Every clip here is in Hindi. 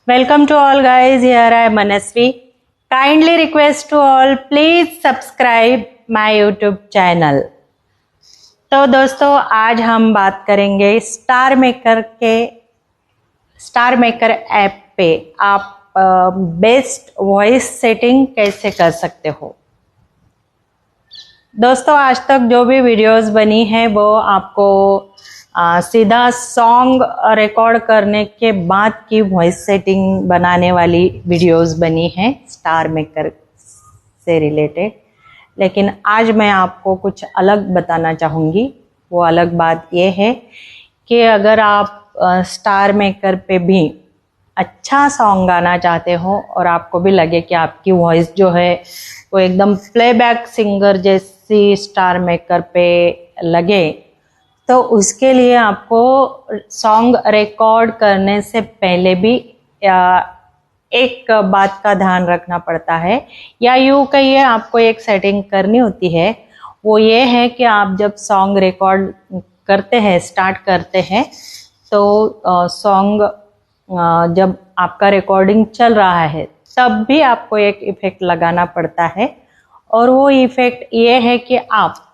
Welcome to all guys, here I am Manasvi. Kindly request to all, please subscribe my YouTube channel. तो दोस्तों आज हम बात करेंगे स्टार मेकर ऐप पे आप बेस्ट वॉइस सेटिंग कैसे कर सकते हो। दोस्तों आज तक जो भी वीडियोस बनी है वो आपको सीधा सॉन्ग रिकॉर्ड करने के बाद की वॉइस सेटिंग बनाने वाली वीडियोस बनी हैं स्टार मेकर से रिलेटेड, लेकिन आज मैं आपको कुछ अलग बताना चाहूँगी। वो अलग बात ये है कि अगर आप स्टार मेकर पे भी अच्छा सॉन्ग गाना चाहते हो और आपको भी लगे कि आपकी वॉइस जो है वो एकदम प्लेबैक सिंगर जैसी स्टार मेकर पे लगे, तो उसके लिए आपको सॉन्ग रिकॉर्ड करने से पहले भी एक बात का ध्यान रखना पड़ता है, या यूँ कहिए आपको एक सेटिंग करनी होती है। वो ये है कि आप जब सॉन्ग रिकॉर्ड करते हैं, स्टार्ट करते हैं, तो सॉन्ग जब आपका रिकॉर्डिंग चल रहा है तब भी आपको एक इफ़ेक्ट लगाना पड़ता है। और वो इफ़ेक्ट ये है कि आप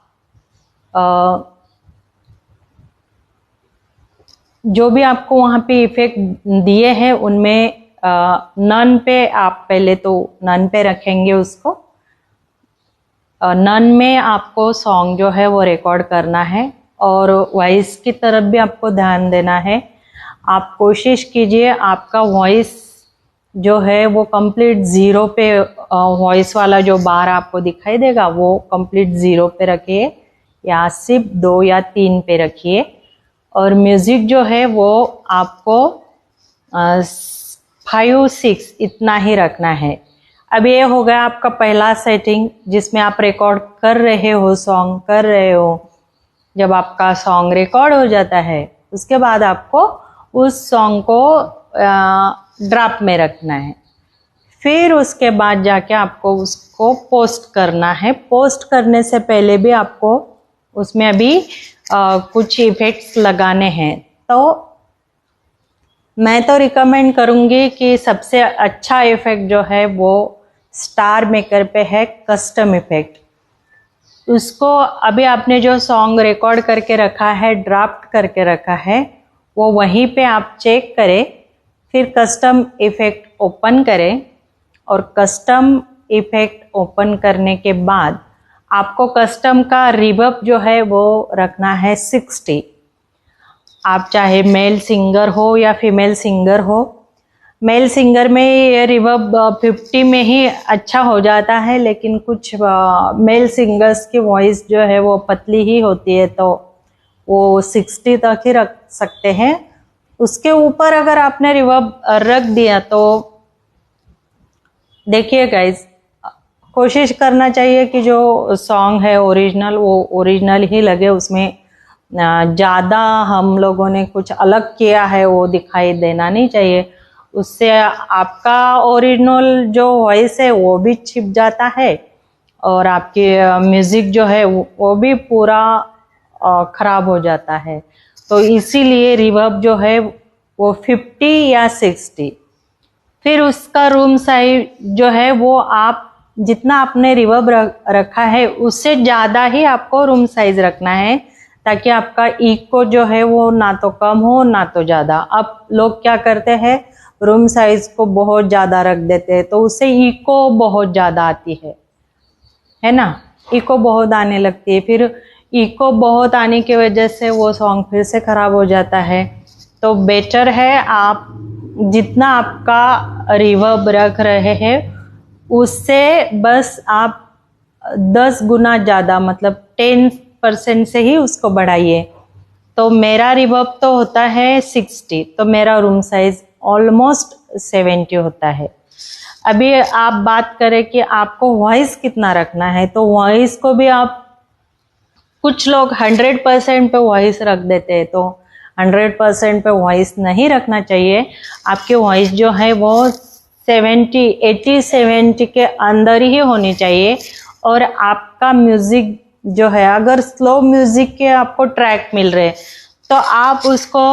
जो भी आपको वहाँ पे इफ़ेक्ट दिए हैं उनमें नन पे आप पहले तो नन पे रखेंगे उसको। नन में आपको सॉन्ग जो है वो रिकॉर्ड करना है और वॉइस की तरफ भी आपको ध्यान देना है। आप कोशिश कीजिए आपका वॉइस जो है वो कंप्लीट ज़ीरो पे, वॉइस वाला जो बार आपको दिखाई देगा वो कंप्लीट ज़ीरो पे रखिए या सिर्फ 2 या 3 पे रखिए। और म्यूज़िक जो है वो आपको 5-6 इतना ही रखना है। अब ये हो गया आपका पहला सेटिंग जिसमें आप रिकॉर्ड कर रहे हो, सॉन्ग कर रहे हो। जब आपका सॉन्ग रिकॉर्ड हो जाता है उसके बाद आपको उस सॉन्ग को ड्रॉप में रखना है। फिर उसके बाद जाके आपको उसको पोस्ट करना है। पोस्ट करने से पहले भी आपको उसमें अभी कुछ इफ़ेक्ट्स लगाने हैं। तो मैं तो रिकमेंड करूँगी कि सबसे अच्छा इफ़ेक्ट जो है वो स्टार मेकर पे है कस्टम इफ़ेक्ट। उसको अभी आपने जो सॉन्ग रिकॉर्ड करके रखा है, ड्राफ्ट करके रखा है, वो वहीं पे आप चेक करें, फिर कस्टम इफ़ेक्ट ओपन करें और कस्टम इफ़ेक्ट ओपन करने के बाद आपको कस्टम का रिवर्ब जो है वो रखना है 60। आप चाहे मेल सिंगर हो या फीमेल सिंगर हो, मेल सिंगर में ये रिवर्ब 50 में ही अच्छा हो जाता है, लेकिन कुछ मेल सिंगर्स की वॉइस जो है वो पतली ही होती है तो वो 60 तक ही रख सकते हैं। उसके ऊपर अगर आपने रिवर्ब रख दिया तो देखिए गाइज, कोशिश करना चाहिए कि जो सॉन्ग है ओरिजिनल वो ओरिजिनल ही लगे, उसमें ज़्यादा हम लोगों ने कुछ अलग किया है वो दिखाई देना नहीं चाहिए। उससे आपका ओरिजिनल जो वॉइस है वो भी छिप जाता है और आपकी म्यूज़िक जो है वो भी पूरा ख़राब हो जाता है। तो इसीलिए रिवर्ब जो है वो 50 या 60। फिर उसका रूम साइज जो है वो आप जितना आपने रिवर्ब रखा है उससे ज़्यादा ही आपको रूम साइज रखना है, ताकि आपका इको जो है वो ना तो कम हो ना तो ज़्यादा। अब लोग क्या करते हैं, रूम साइज को बहुत ज़्यादा रख देते हैं तो उससे इको बहुत ज़्यादा आती है ना, इको बहुत आने लगती है। फिर इको बहुत आने की वजह से वो सॉन्ग फिर से ख़राब हो जाता है। तो बेटर है आप जितना आपका रिवर्ब रख रहे हैं उससे बस आप 10 गुना ज़्यादा, मतलब 10% से ही उसको बढ़ाइए। तो मेरा रिवर्ब तो होता है 60, तो मेरा रूम साइज ऑलमोस्ट 70 होता है। अभी आप बात करें कि आपको वॉइस कितना रखना है, तो वॉइस को भी आप, कुछ लोग 100% पे वॉइस रख देते हैं, तो 100% पे वॉइस नहीं रखना चाहिए। आपकी वॉइस जो है वो 80-70 के अंदर ही होनी चाहिए। और आपका म्यूज़िक जो है, अगर स्लो म्यूज़िक के आपको ट्रैक मिल रहे तो आप उसको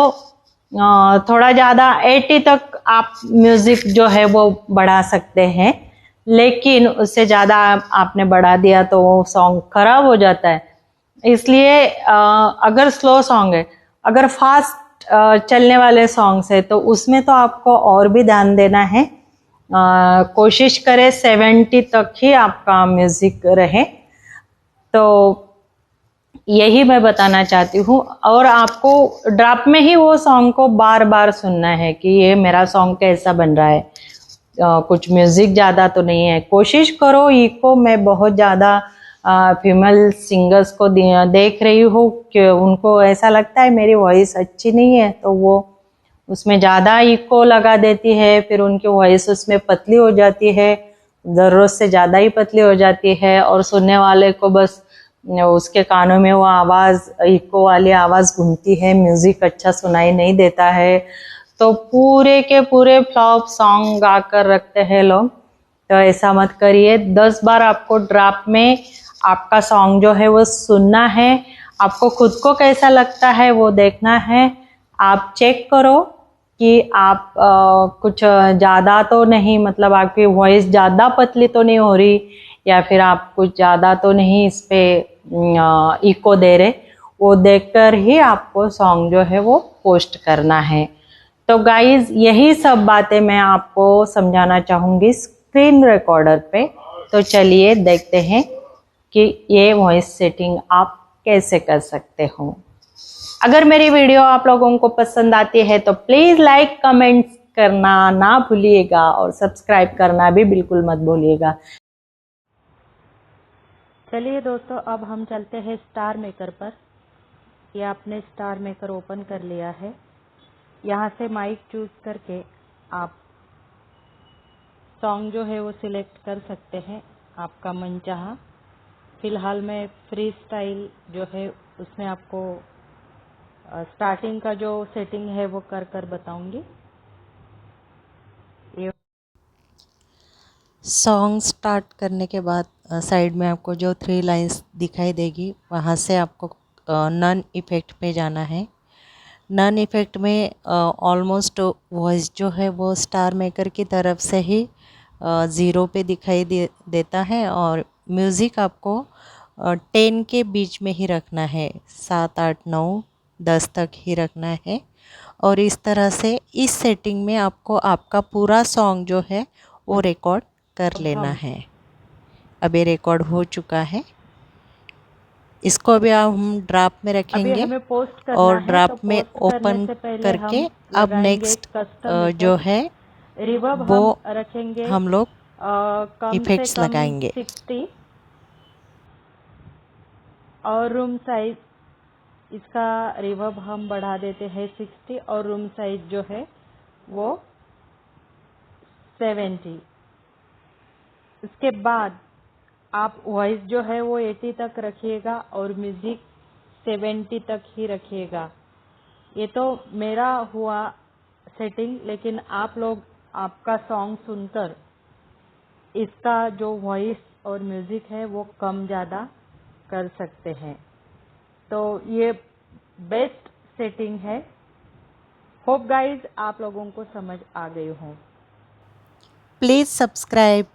थोड़ा ज़्यादा 80 तक आप म्यूज़िक जो है वो बढ़ा सकते हैं, लेकिन उससे ज़्यादा आपने बढ़ा दिया तो वो सॉन्ग खराब हो जाता है। इसलिए अगर स्लो सॉन्ग है, अगर फास्ट चलने वाले सॉन्ग्स है तो उसमें तो आपको और भी ध्यान देना है। कोशिश करें 70 तक ही आपका म्यूज़िक रहे। तो यही मैं बताना चाहती हूँ। और आपको ड्रॉप में ही वो सॉन्ग को बार बार सुनना है कि ये मेरा सॉन्ग कैसा बन रहा है, कुछ म्यूजिक ज़्यादा तो नहीं है। कोशिश करो इको, मैं बहुत ज़्यादा फीमेल सिंगर्स को देख रही हूँ कि उनको ऐसा लगता है मेरी वॉइस अच्छी नहीं है तो वो उसमें ज़्यादा इको लगा देती है, फिर उनकी वॉइस उसमें पतली हो जाती है, ज़रूरत से ज़्यादा ही पतली हो जाती है, और सुनने वाले को बस उसके कानों में वो आवाज़, इको वाली आवाज़ घूमती है, म्यूज़िक अच्छा सुनाई नहीं देता है। तो पूरे के पूरे फ्लॉप सॉन्ग गा कर रखते हैं लोग। तो ऐसा मत करिए। 10 बार आपको ड्रॉप में आपका सॉन्ग जो है वो सुनना है, आपको खुद को कैसा लगता है वो देखना है। आप चेक करो कि आप कुछ ज़्यादा तो नहीं, मतलब आपकी वॉइस ज़्यादा पतली तो नहीं हो रही, या फिर आप कुछ ज़्यादा तो नहीं इस पे इको दे रहे। वो देखकर ही आपको सॉन्ग जो है वो पोस्ट करना है। तो गाइज यही सब बातें मैं आपको समझाना चाहूँगी स्क्रीन रिकॉर्डर पे। तो चलिए देखते हैं कि ये वॉइस सेटिंग आप कैसे कर सकते हो। अगर मेरी वीडियो आप लोगों को पसंद आती है तो प्लीज़ लाइक कमेंट करना ना भूलिएगा, और सब्सक्राइब करना भी बिल्कुल मत भूलिएगा। चलिए दोस्तों, अब हम चलते हैं स्टार मेकर पर। ये आपने स्टार मेकर ओपन कर लिया है। यहाँ से माइक चूज करके आप सॉन्ग जो है वो सिलेक्ट कर सकते हैं, आपका मनचाहा। फिलहाल मैं फ्री स्टाइल जो है उसमें आपको स्टार्टिंग का जो सेटिंग है वो कर बताऊंगी। ये सॉन्ग स्टार्ट करने के बाद साइड में आपको जो 3 लाइंस दिखाई देगी, वहाँ से आपको नन इफ़ेक्ट पे जाना है। नन इफ़ेक्ट में ऑलमोस्ट वॉइस जो है वो स्टार मेकर की तरफ से ही 0 पे दिखाई देता है, और म्यूज़िक आपको 10 के बीच में ही रखना है, 7 8 9 10 तक ही रखना है। और इस तरह से इस सेटिंग में आपको आपका पूरा सॉन्ग जो है वो रिकॉर्ड कर अब लेना हम है। अब ये रिकॉर्ड हो चुका है। इसको अभी हम ड्राप में अभी रखेंगे, हमें पोस्ट करना और है, तो ड्राप में पोस्ट करने ओपन से पहले करके हम अब लगाएंगे नेक्स्ट कस्टम जो इफेक्ट। है रिवर्ब वो हम रखेंगे हम लोग कम से इफ़ेक्ट्स कम लगाएंगे। 60, और रूम साइज इसका रिवर्ब हम बढ़ा देते हैं 60, और रूम साइज जो है वो 70। उसके बाद आप वॉइस जो है वो 80 तक रखिएगा और म्यूजिक 70 तक ही रखिएगा। ये तो मेरा हुआ सेटिंग, लेकिन आप लोग आपका सॉन्ग सुनकर इसका जो वॉइस और म्यूजिक है वो कम ज़्यादा कर सकते हैं। तो ये बेस्ट सेटिंग है। होप गाइज आप लोगों को समझ आ गई हो। Please subscribe